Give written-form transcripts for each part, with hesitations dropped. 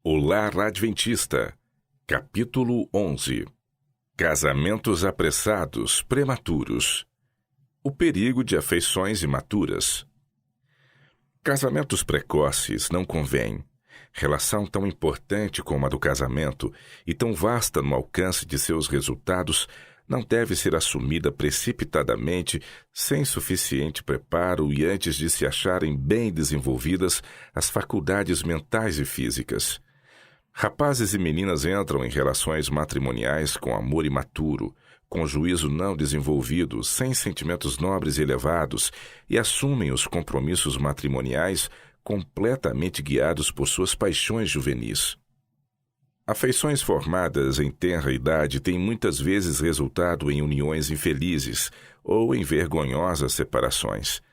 O Lar Adventista, capítulo 11. Casamentos apressados, prematuros. O perigo de afeições imaturas. Casamentos precoces não convém. Relação tão importante como a do casamento e tão vasta no alcance de seus resultados não deve ser assumida precipitadamente, sem suficiente preparo e antes de se acharem bem desenvolvidas as faculdades mentais e físicas. Rapazes e meninas entram em relações matrimoniais com amor imaturo, com juízo não desenvolvido, sem sentimentos nobres e elevados, e assumem os compromissos matrimoniais completamente guiados por suas paixões juvenis. Afeições formadas em tenra idade têm muitas vezes resultado em uniões infelizes ou em vergonhosas separações.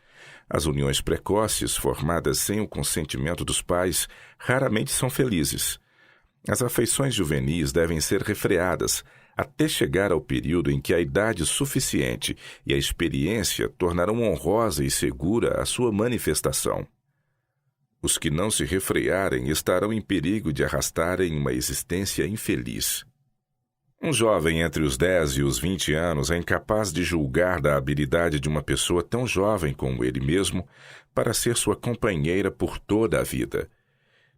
As uniões precoces, formadas sem o consentimento dos pais, raramente são felizes. As afeições juvenis devem ser refreadas até chegar ao período em que a idade suficiente e a experiência tornarão honrosa e segura a sua manifestação. Os que não se refrearem estarão em perigo de arrastarem uma existência infeliz. Um jovem entre os 10 e os 20 anos é incapaz de julgar da habilidade de uma pessoa tão jovem como ele mesmo para ser sua companheira por toda a vida.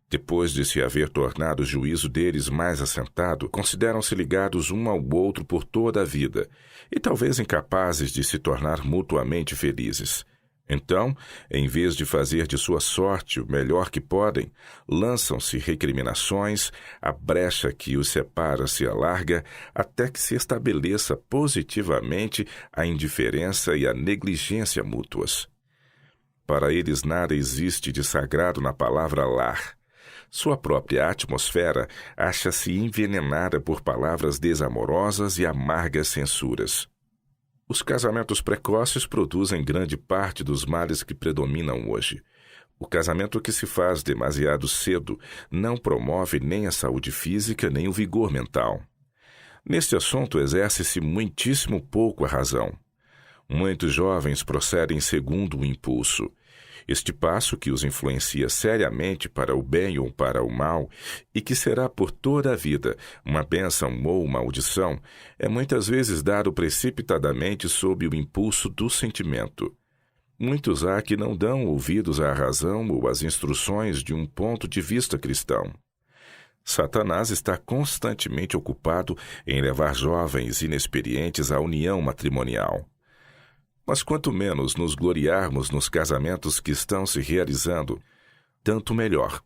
Depois de se haver tornado o juízo deles mais assentado, consideram-se ligados um ao outro por toda a vida e talvez incapazes de se tornar mutuamente felizes. Então, em vez de fazer de sua sorte o melhor que podem, lançam-se recriminações, a brecha que os separa se alarga até que se estabeleça positivamente a indiferença e a negligência mútuas. Para eles nada existe de sagrado na palavra lar. Sua própria atmosfera acha-se envenenada por palavras desamorosas e amargas censuras. Os casamentos precoces produzem grande parte dos males que predominam hoje. O casamento que se faz demasiado cedo não promove nem a saúde física nem o vigor mental. Neste assunto exerce-se muitíssimo pouco a razão. Muitos jovens procedem segundo o impulso. Este passo que os influencia seriamente para o bem ou para o mal, e que será por toda a vida uma bênção ou maldição, é muitas vezes dado precipitadamente sob o impulso do sentimento. Muitos há que não dão ouvidos à razão ou às instruções de um ponto de vista cristão. Satanás está constantemente ocupado em levar jovens inexperientes à união matrimonial. Mas quanto menos nos gloriarmos nos casamentos que estão se realizando, tanto melhor.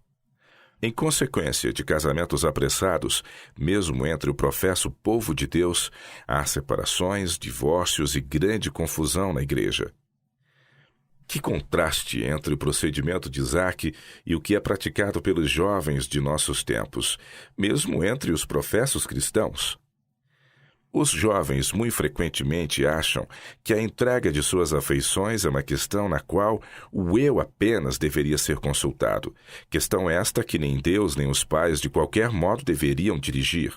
Em consequência de casamentos apressados, mesmo entre o professo povo de Deus, há separações, divórcios e grande confusão na igreja. Que contraste entre o procedimento de Isaac e o que é praticado pelos jovens de nossos tempos, mesmo entre os professos cristãos. Os jovens muito frequentemente acham que a entrega de suas afeições é uma questão na qual o eu apenas deveria ser consultado, questão esta que nem Deus nem os pais de qualquer modo deveriam dirigir.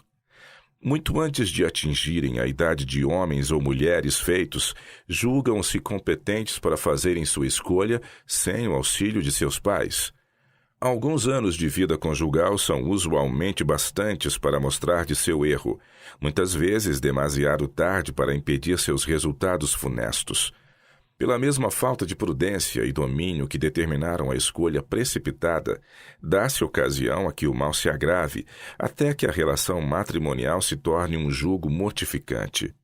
Muito antes de atingirem a idade de homens ou mulheres feitos, julgam-se competentes para fazerem sua escolha sem o auxílio de seus pais. Alguns anos de vida conjugal são usualmente bastantes para mostrar de seu erro, muitas vezes demasiado tarde para impedir seus resultados funestos. Pela mesma falta de prudência e domínio que determinaram a escolha precipitada, dá-se ocasião a que o mal se agrave, até que a relação matrimonial se torne um jugo mortificante.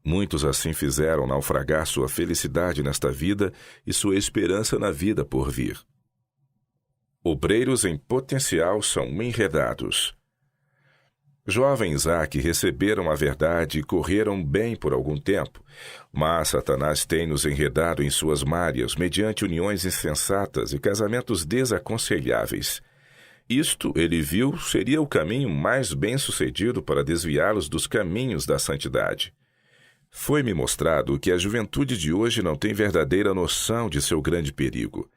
Muitos assim fizeram naufragar sua felicidade nesta vida e sua esperança na vida por vir. Obreiros em potencial são enredados. Jovem Isaac receberam a verdade e correram bem por algum tempo, mas Satanás tem-nos enredado em suas malhas mediante uniões insensatas e casamentos desaconselháveis. Isto, ele viu, seria o caminho mais bem-sucedido para desviá-los dos caminhos da santidade. Foi-me mostrado que a juventude de hoje não tem verdadeira noção de seu grande perigo.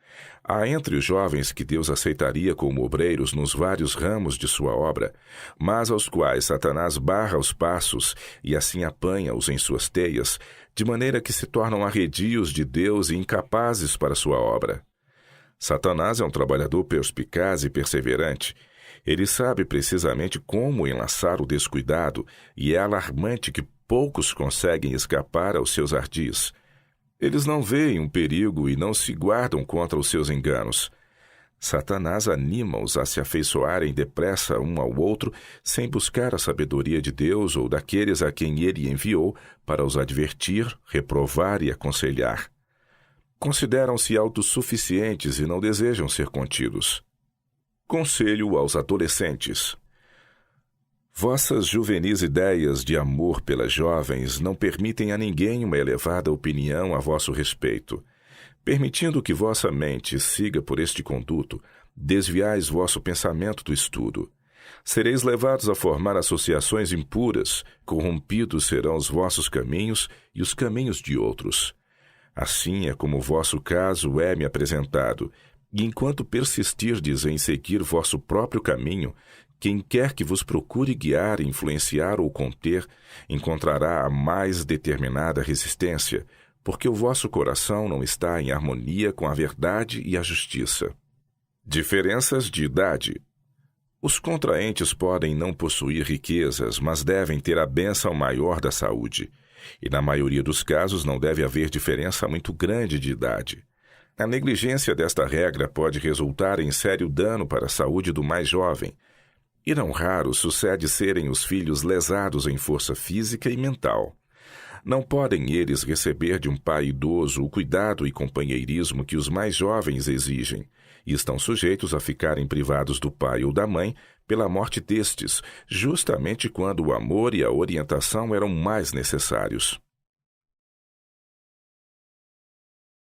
Há entre os jovens que Deus aceitaria como obreiros nos vários ramos de sua obra, mas aos quais Satanás barra os passos e assim apanha-os em suas teias, de maneira que se tornam arredios de Deus e incapazes para sua obra. Satanás é um trabalhador perspicaz e perseverante. Ele sabe precisamente como enlaçar o descuidado e é alarmante que poucos conseguem escapar aos seus ardis. Eles não veem um perigo e não se guardam contra os seus enganos. Satanás anima-os a se afeiçoarem depressa um ao outro, sem buscar a sabedoria de Deus ou daqueles a quem ele enviou para os advertir, reprovar e aconselhar. Consideram-se autossuficientes e não desejam ser contidos. Conselho aos adolescentes. Vossas juvenis ideias de amor pelas jovens não permitem a ninguém uma elevada opinião a vosso respeito. Permitindo que vossa mente siga por este conduto, desviais vosso pensamento do estudo. Sereis levados a formar associações impuras, corrompidos serão os vossos caminhos e os caminhos de outros. Assim é como o vosso caso é-me apresentado, e enquanto persistirdes em seguir vosso próprio caminho, quem quer que vos procure guiar, influenciar ou conter, encontrará a mais determinada resistência, porque o vosso coração não está em harmonia com a verdade e a justiça. Diferenças de idade. Os contraentes podem não possuir riquezas, mas devem ter a bênção maior da saúde. E na maioria dos casos não deve haver diferença muito grande de idade. A negligência desta regra pode resultar em sério dano para a saúde do mais jovem. E não raro sucede serem os filhos lesados em força física e mental. Não podem eles receber de um pai idoso o cuidado e companheirismo que os mais jovens exigem, e estão sujeitos a ficarem privados do pai ou da mãe pela morte destes, justamente quando o amor e a orientação eram mais necessários.